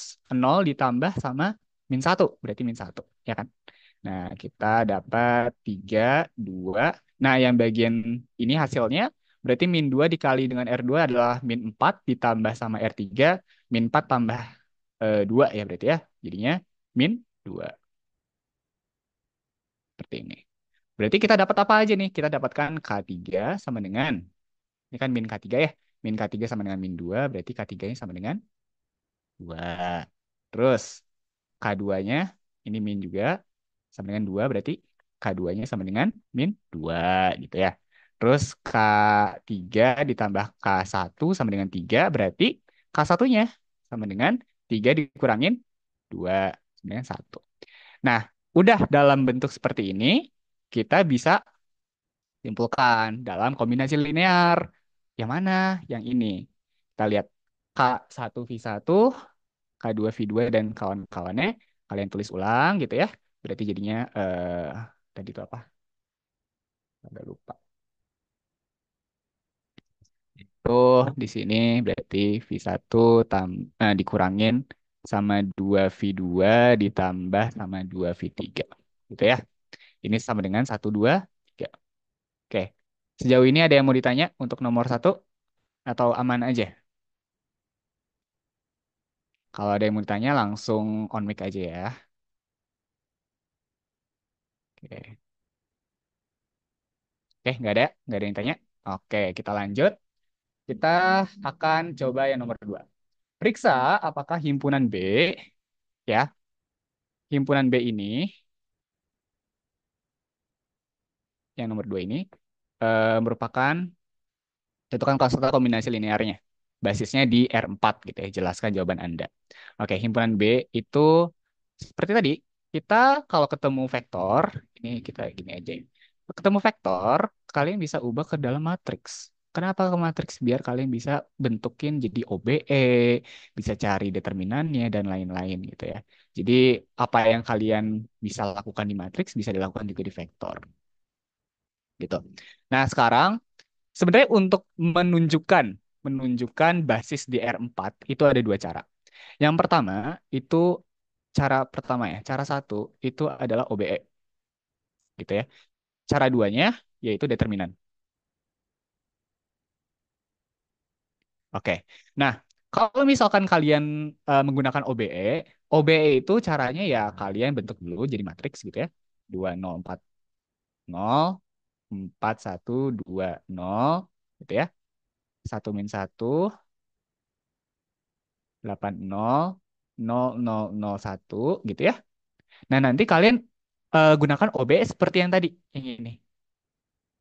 nol ditambah sama min satu berarti min satu ya kan? Nah, kita dapat 3 2. Nah, yang bagian ini hasilnya berarti min 2 dikali dengan R2 adalah min 4 ditambah sama R3, min 4 tambah 2 ya berarti ya. Jadinya min 2 seperti ini. Berarti kita dapat apa aja nih? Kita dapatkan K3 sama dengan, ini kan min K3 ya. Min K3 sama dengan min 2 berarti K3-nya sama dengan 2. Terus K2-nya, ini min juga, sama dengan 2 berarti K2-nya sama dengan min 2 gitu ya. Terus K3 ditambah K1 sama dengan 3 berarti K1-nya sama dengan 3 dikurangin 2 sama dengan 1. Nah, udah dalam bentuk seperti ini, kita bisa simpulkan dalam kombinasi linear. Yang mana? Yang ini. Kita lihat K1V1, K2V2, dan kawan-kawannya. Kalian tulis ulang gitu ya. Berarti jadinya, tadi itu apa? Agak lupa. Tuh, di sini berarti V1 dikurangin sama 2V2 ditambah sama 2V3. Gitu ya. Ini sama dengan 1, 2, 3. Oke. Sejauh ini ada yang mau ditanya untuk nomor satu atau aman aja? Kalau ada yang mau ditanya langsung on mic aja ya. Oke, oke, nggak ada yang tanya. Oke, kita lanjut. Kita akan coba yang nomor dua. Periksa apakah himpunan B, ya, himpunan B ini, yang nomor dua ini, merupakan tentukan konstanta kombinasi linearnya. Basisnya di R4 gitu ya. Jelaskan jawaban Anda. Oke, himpunan B itu seperti tadi, kita kalau ketemu vektor, ini kita gini aja. Ketemu vektor, kalian bisa ubah ke dalam matriks. Kenapa ke matriks? Biar kalian bisa bentukin jadi OBE, bisa cari determinannya dan lain-lain gitu ya. Jadi apa yang kalian bisa lakukan di matriks bisa dilakukan juga di vektor gitu. Nah, sekarang sebenarnya untuk menunjukkan menunjukkan basis di R4 itu ada dua cara. Yang pertama itu cara pertama ya, cara satu itu adalah OBE gitu ya. Cara duanya yaitu determinan. Oke. Nah, kalau misalkan kalian menggunakan OBE, OBE itu caranya ya kalian bentuk dulu jadi matriks gitu ya. 2040 4120 gitu ya. 1 - 1 80 0001 gitu ya. Nah, nanti kalian gunakan OBE seperti yang tadi, yang ini.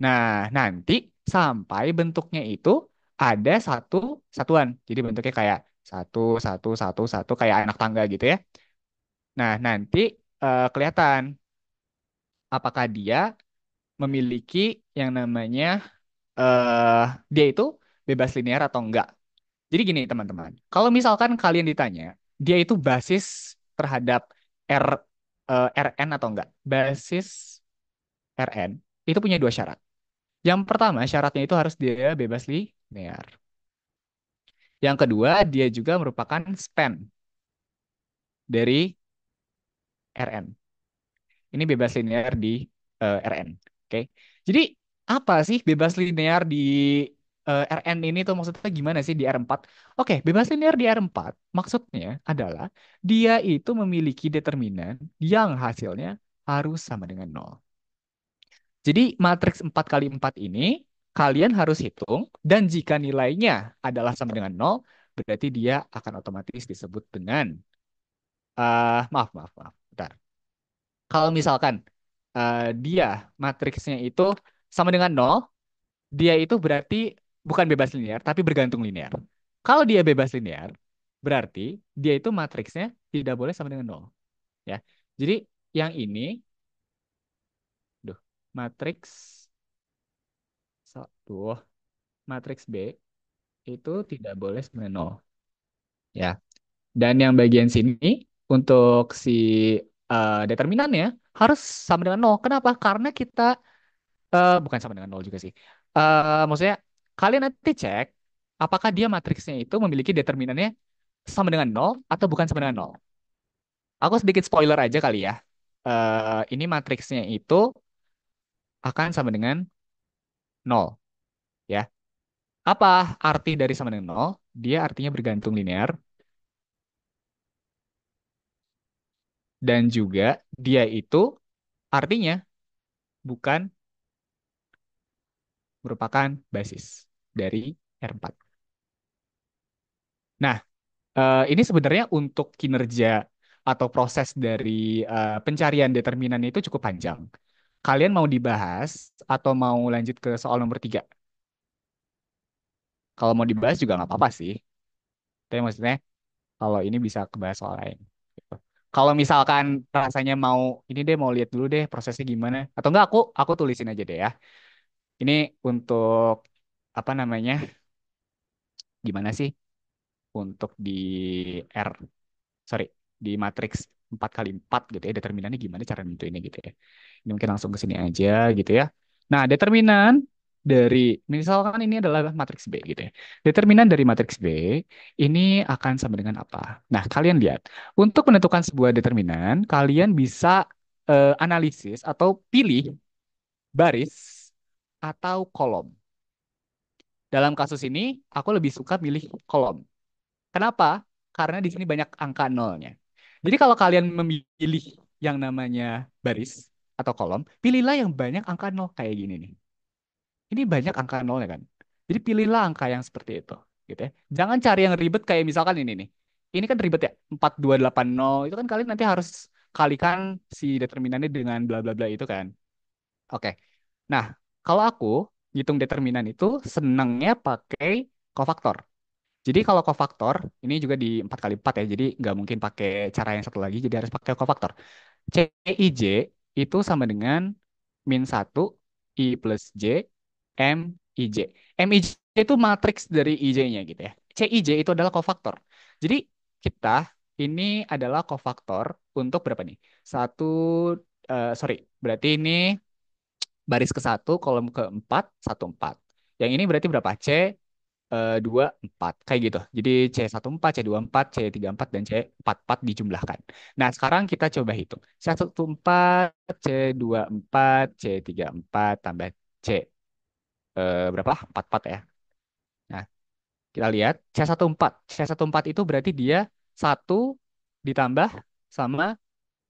Nah, nanti sampai bentuknya itu ada satu satuan. Jadi bentuknya kayak satu, satu, satu, satu, kayak anak tangga gitu ya. Nah, nanti kelihatan apakah dia memiliki yang namanya eh dia itu bebas linear atau enggak. Jadi gini teman-teman, kalau misalkan kalian ditanya, dia itu basis terhadap R Rn atau enggak? Basis Rn itu punya dua syarat. Yang pertama, syaratnya itu harus dia bebas linear. Yang kedua, dia juga merupakan span dari Rn. Ini bebas linear di Rn. Oke. Jadi apa sih bebas linear di Rn ini tuh maksudnya gimana sih di R4? Oke, bebas linear di R4 maksudnya adalah dia itu memiliki determinan yang hasilnya harus sama dengan nol. Jadi matriks 4 kali 4 ini kalian harus hitung dan jika nilainya adalah sama dengan nol, berarti dia akan otomatis disebut dengan maaf maaf maaf. Bentar. Kalau misalkan dia matriksnya itu sama dengan nol, dia itu berarti bukan bebas linear, tapi bergantung linear. Kalau dia bebas linear, berarti dia itu matriksnya tidak boleh sama dengan nol. Ya. Jadi yang ini, duh, matriks satu, matriks B itu tidak boleh sama dengan nol. Ya. Dan yang bagian sini untuk si determinannya harus sama dengan nol. Kenapa? Karena kita bukan sama dengan nol juga sih. Maksudnya kalian nanti cek apakah dia matriksnya itu memiliki determinannya sama dengan nol atau bukan sama dengan nol. Aku sedikit spoiler aja kali ya. Ini matriksnya itu akan sama dengan nol ya. Apa arti dari sama dengan nol? Dia artinya bergantung linear dan juga dia itu artinya bukan merupakan basis dari R4. Nah, ini sebenarnya untuk kinerja atau proses dari pencarian determinannya itu cukup panjang. Kalian mau dibahas atau mau lanjut ke soal nomor 3? Kalau mau dibahas juga nggak apa-apa sih. Tapi maksudnya kalau ini bisa kebahas soal lain. Gitu. Kalau misalkan rasanya mau ini deh mau lihat dulu deh prosesnya gimana. Atau enggak aku tulisin aja deh ya. Ini untuk apa namanya? Gimana sih untuk di R sorry di matriks 4 kali 4 gitu ya determinannya gimana cara nentuinnya gitu ya ini mungkin langsung ke sini aja gitu ya nah determinan dari misalkan ini adalah matriks B gitu ya determinan dari matriks B ini akan sama dengan apa nah kalian lihat untuk menentukan sebuah determinan kalian bisa analisis atau pilih baris atau kolom dalam kasus ini aku lebih suka milih kolom. Kenapa? Karena di sini banyak angka nolnya. Jadi kalau kalian memilih yang namanya baris atau kolom, pilihlah yang banyak angka nol kayak gini nih. Ini banyak angka nolnya kan. Jadi pilihlah angka yang seperti itu, gitu ya. Jangan cari yang ribet kayak misalkan ini nih. Ini kan ribet ya, 4280 itu kan kalian nanti harus kalikan si determinannya dengan bla bla bla itu kan. Oke. Nah, kalau aku ngitung determinan itu senangnya pakai kofaktor. Jadi kalau kofaktor, ini juga di 4 kali 4 ya, jadi nggak mungkin pakai cara yang satu lagi, jadi harus pakai kofaktor. CIJ itu sama dengan min satu I plus J, MIJ. MIJ itu matriks dari IJ-nya gitu ya. CIJ itu adalah kofaktor. Jadi kita ini adalah kofaktor untuk berapa nih? Satu, sorry, berarti ini baris ke satu, kolom ke empat, satu empat. Yang ini berarti berapa? Dua empat kayak gitu. Jadi C14, C24, C34 dan C44 dijumlahkan. Nah, sekarang kita coba hitung. C14, C24, C34 tambah C berapa? 44 ya. Nah, kita lihat C14. C14 itu berarti dia satu ditambah sama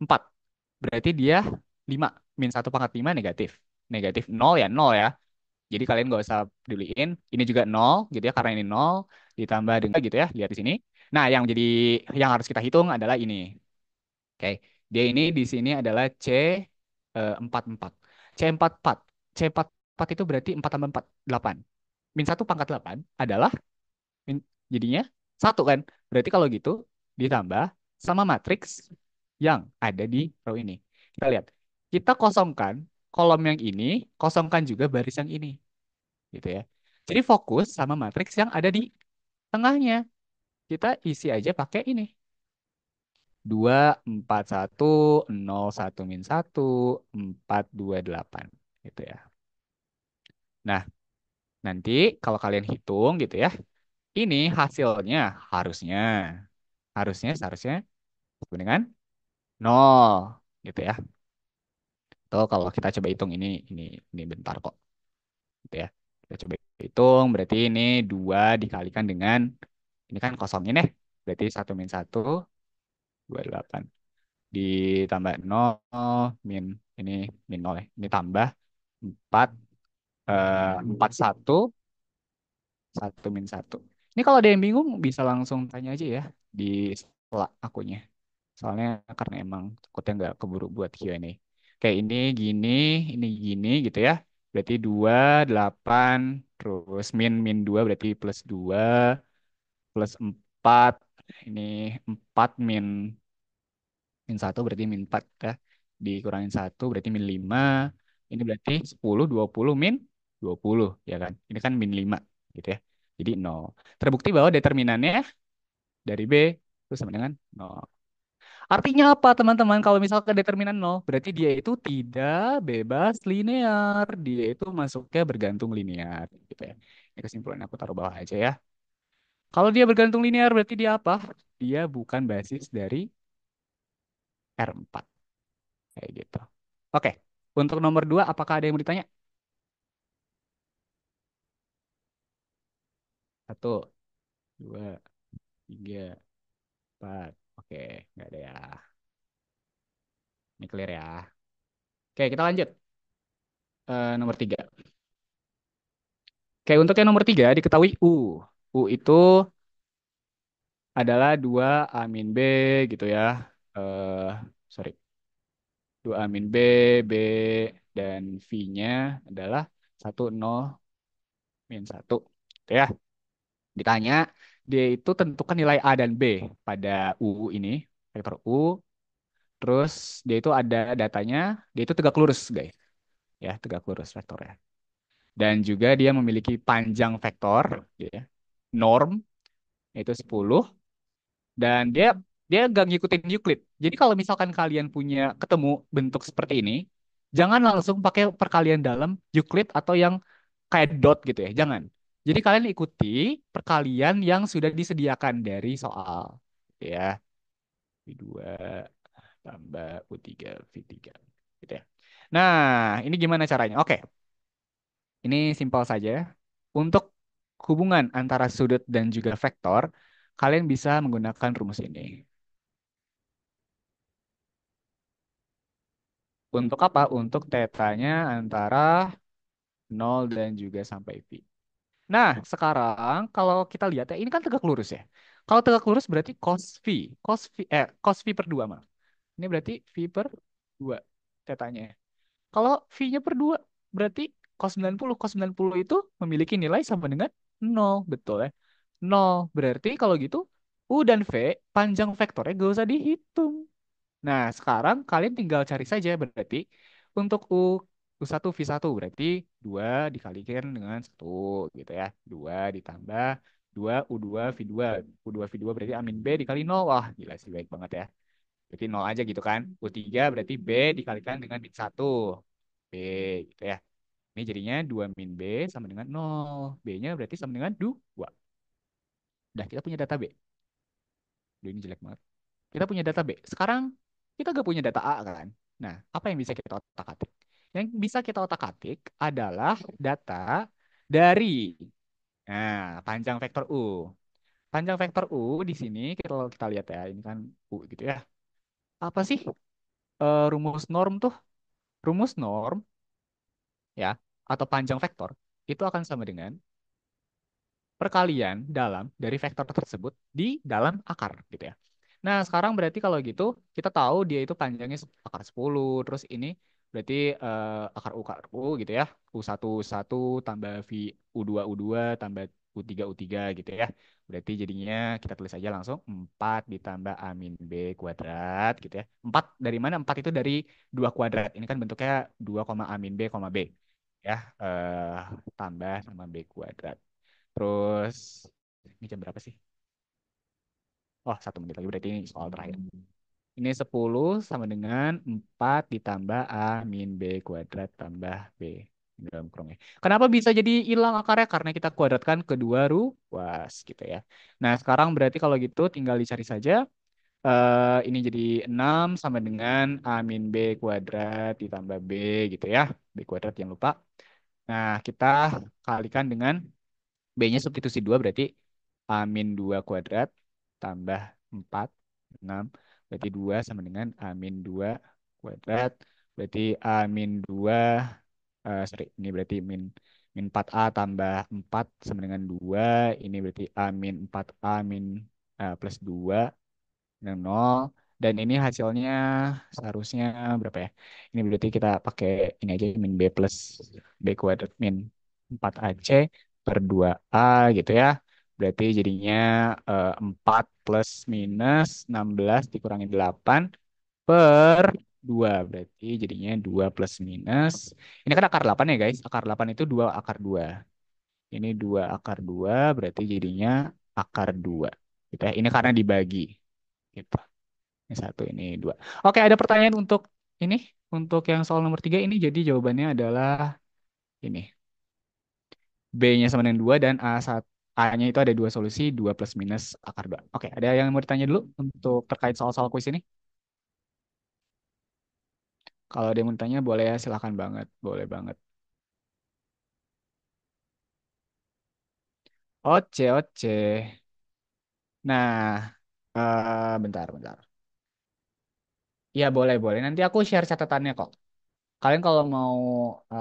4. Berarti dia 5. Min 1 pangkat 5 negatif. Negatif nol ya, nol ya. Jadi kalian nggak usah peduliin. Ini juga nol gitu ya karena ini nol ditambah dengan gitu ya. Lihat di sini. Nah, yang harus kita hitung adalah ini. Oke. Dia ini di sini adalah C44. C44. C44 itu berarti 4 tambah 4 8. Min 1 pangkat 8 adalah jadinya satu kan. Berarti kalau gitu ditambah sama matriks yang ada di row ini. Kita lihat. Kita kosongkan kolom yang ini, kosongkan juga baris yang ini gitu ya. Jadi fokus sama matriks yang ada di tengahnya. Kita isi aja pakai ini. 2 41 01 min 1 4 2 8 gitu ya. Nah, nanti kalau kalian hitung gitu ya, ini hasilnya harusnya seharusnya sama dengan nol gitu ya. Tuh kalau kita coba hitung ini bentar kok gitu ya. Kita coba hitung berarti ini 2 dikalikan dengan ini kan kosongin ya. Berarti 1 min 1 28 ditambah nol min ini min 0 ya. Ini tambah 4 41 1 min 1. Ini kalau ada yang bingung bisa langsung tanya aja ya di Slack akunya. Soalnya karena emang takutnya nggak keburu buat Q&A. Kayak ini gini gitu ya. Berarti 2 8 terus min min 2 berarti plus 2 plus 4 ini 4 min min 1 berarti min 4 ya. Dikurangin 1 berarti min 5. Ini berarti 10 20 min 20 ya kan. Ini kan min 5 gitu ya. Jadi nol. Terbukti bahwa determinannya dari B itu sama dengan nol. Artinya apa teman-teman? Kalau misalkan determinan nol, berarti dia itu tidak bebas linear. Dia itu masuknya bergantung linear. Gitu ya. Ini kesimpulan aku taruh bawah aja ya. Kalau dia bergantung linear, berarti dia apa? Dia bukan basis dari R4. Kayak gitu. Oke. Untuk nomor 2, apakah ada yang mau ditanya? Satu, dua, tiga, empat. Oke, nggak ada ya. Ini clear ya. Oke, kita lanjut. Nomor 3. Oke, untuk yang nomor 3 diketahui U. U itu adalah 2 A min B gitu ya. Eh, sorry. 2 A min B, B dan V-nya adalah 1, 0, min 1. Gitu ya. Ditanya, dia itu tentukan nilai A dan B pada U ini, vektor U. Terus dia itu ada datanya, dia itu tegak lurus, guys. Ya, tegak lurus vektornya. Dan juga dia memiliki panjang vektor, gitu ya. Norm, yaitu 10. Dan dia gak ngikutin Euclid. Jadi kalau misalkan kalian punya ketemu bentuk seperti ini, jangan langsung pakai perkalian dalam Euclid atau yang kayak dot gitu ya. Jangan. Jadi kalian ikuti perkalian yang sudah disediakan dari soal. Gitu ya. V2 tambah U3 V3. Gitu ya. Nah, ini gimana caranya? Oke, ini simpel saja. Untuk hubungan antara sudut dan juga vektor, kalian bisa menggunakan rumus ini. Untuk apa? Untuk tetanya antara nol dan juga sampai pi. Nah, sekarang kalau kita lihat ya, ini kan tegak lurus ya. Kalau tegak lurus berarti cos V. Cos V per 2 mah. Ini berarti V per 2 tetanya. Kalau V-nya per 2 berarti cos 90. Cos 90 itu memiliki nilai sama dengan nol, betul ya. Nol berarti kalau gitu U dan V panjang vektornya gak usah dihitung. Nah, sekarang kalian tinggal cari saja berarti untuk U1 V1 berarti 2 dikalikan dengan 1 gitu ya. 2 ditambah 2 U2 V2. U2 V2 berarti A min B dikali nol. Wah, gila sih baik banget ya. Berarti nol aja gitu kan. U3 berarti B dikalikan dengan min 1. B gitu ya. Ini jadinya 2 min B sama dengan nol. B-nya berarti sama dengan 2. Udah, kita punya data B. Duh, ini jelek banget. Kita punya data B. Sekarang kita gak punya data A kan? Nah, apa yang bisa kita otak-atik? Yang bisa kita otak-atik adalah data dari panjang vektor U. Panjang vektor U di sini kalau kita lihat ya, ini kan U gitu ya. Apa sih rumus norm tuh? Rumus norm ya atau panjang vektor itu akan sama dengan perkalian dalam dari vektor tersebut di dalam akar gitu ya. Nah, sekarang berarti kalau gitu kita tahu dia itu panjangnya akar 10, terus ini berarti akar U gitu ya. U1 1 tambah V U2 tambah U3 gitu ya. Berarti jadinya kita tulis aja langsung 4 ditambah A min B kuadrat gitu ya. 4 dari mana? 4 itu dari 2 kuadrat. Ini kan bentuknya 2, A min B, B ya. eh Tambah sama B kuadrat. Terus ini jam berapa sih? Oh, 1 menit lagi berarti ini soal terakhir. Ini 10 sama dengan 4 ditambah A min B kuadrat tambah B dalam kurungnya. Kenapa bisa jadi hilang akarnya? Karena kita kuadratkan kedua ruas gitu ya. Nah, sekarang berarti kalau gitu tinggal dicari saja. Ini jadi 6 sama dengan A min B kuadrat ditambah B gitu ya. B kuadrat jangan lupa. Nah, kita kalikan dengan B-nya substitusi 2 berarti A min 2 kuadrat tambah 4, 6. Berarti 2 sama dengan A min 2 kuadrat. Berarti A min 2, sorry, ini berarti min 4A tambah 4 sama dengan 2. Ini berarti A min 4A min plus 2 dengan 0. Dan ini hasilnya seharusnya berapa ya? Ini berarti kita pakai ini aja min B plus B kuadrat min 4AC per 2A gitu ya. Berarti jadinya 4 plus minus 16 dikurangi 8 per 2. Berarti jadinya 2 plus minus. Ini kan akar 8 ya guys. Akar 8 itu 2 akar 2. Ini 2 akar 2 berarti jadinya akar 2. Gitu ya. Ini karena dibagi. Gitu. Ini satu, ini dua. Oke, ada pertanyaan untuk ini, untuk yang soal nomor tiga ini. Jadi jawabannya adalah ini. B-nya sama dengan 2 dan A-nya itu ada dua solusi, 2 plus minus akar 2. Oke, ada yang mau ditanya dulu untuk terkait soal-soal kuis ini? Kalau ada yang mau ditanya, boleh ya, silakan banget. Boleh banget. Oce, oce. Nah, bentar, bentar. Ya, boleh, boleh. Nanti aku share catatannya kok. Kalian kalau mau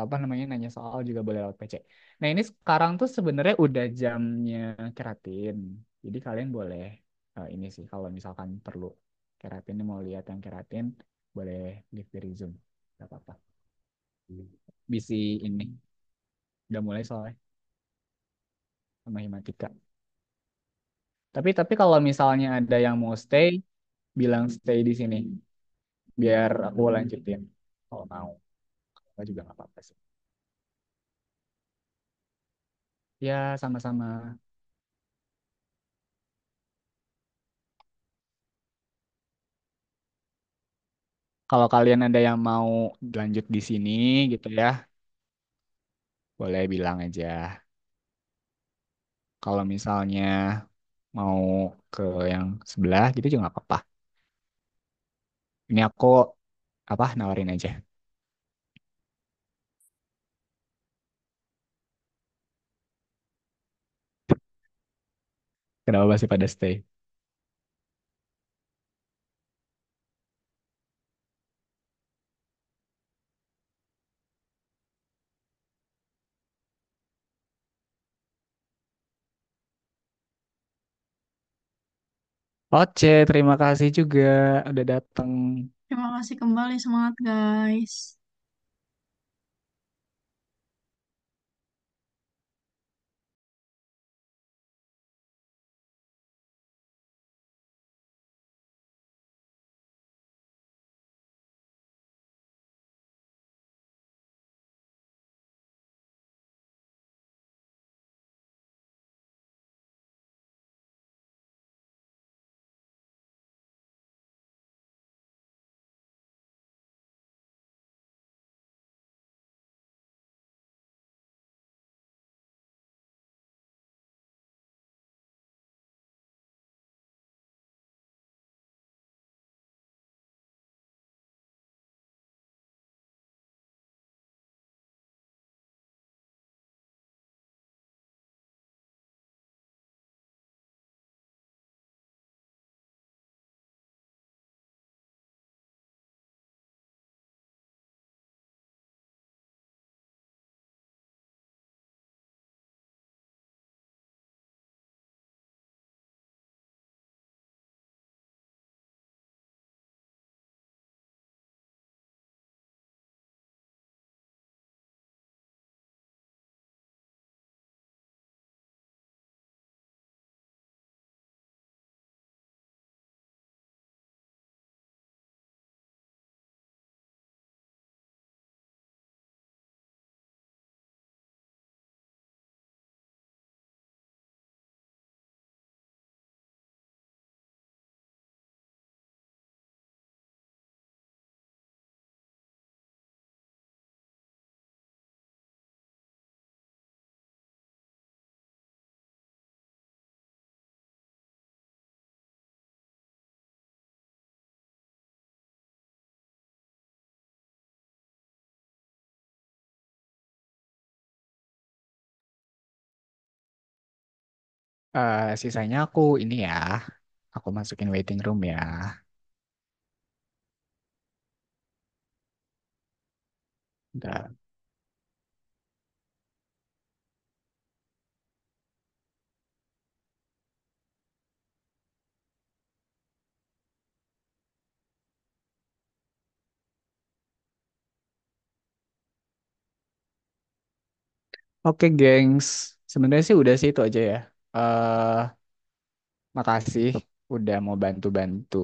apa namanya nanya soal juga boleh lewat PC. Nah, ini sekarang tuh sebenarnya udah jamnya keratin. Jadi kalian boleh ini sih kalau misalkan perlu keratin mau lihat yang keratin boleh leave dari Zoom. Gak apa-apa. Bisi ini udah mulai soalnya sama Himatika. Tapi kalau misalnya ada yang mau stay, bilang stay di sini biar aku lanjutin. Kalau mau, aku juga nggak apa-apa sih. Ya, sama-sama. Kalau kalian ada yang mau lanjut di sini gitu ya, boleh bilang aja. Kalau misalnya mau ke yang sebelah gitu juga nggak apa-apa. Ini aku apa nawarin aja. Kenapa masih pada stay? Oce, terima kasih juga udah datang. Terima kasih kembali, semangat guys. Sisanya aku ini ya, aku masukin waiting room ya. Udah. Oke, gengs. Sebenarnya sih udah sih itu aja ya. Makasih udah mau bantu-bantu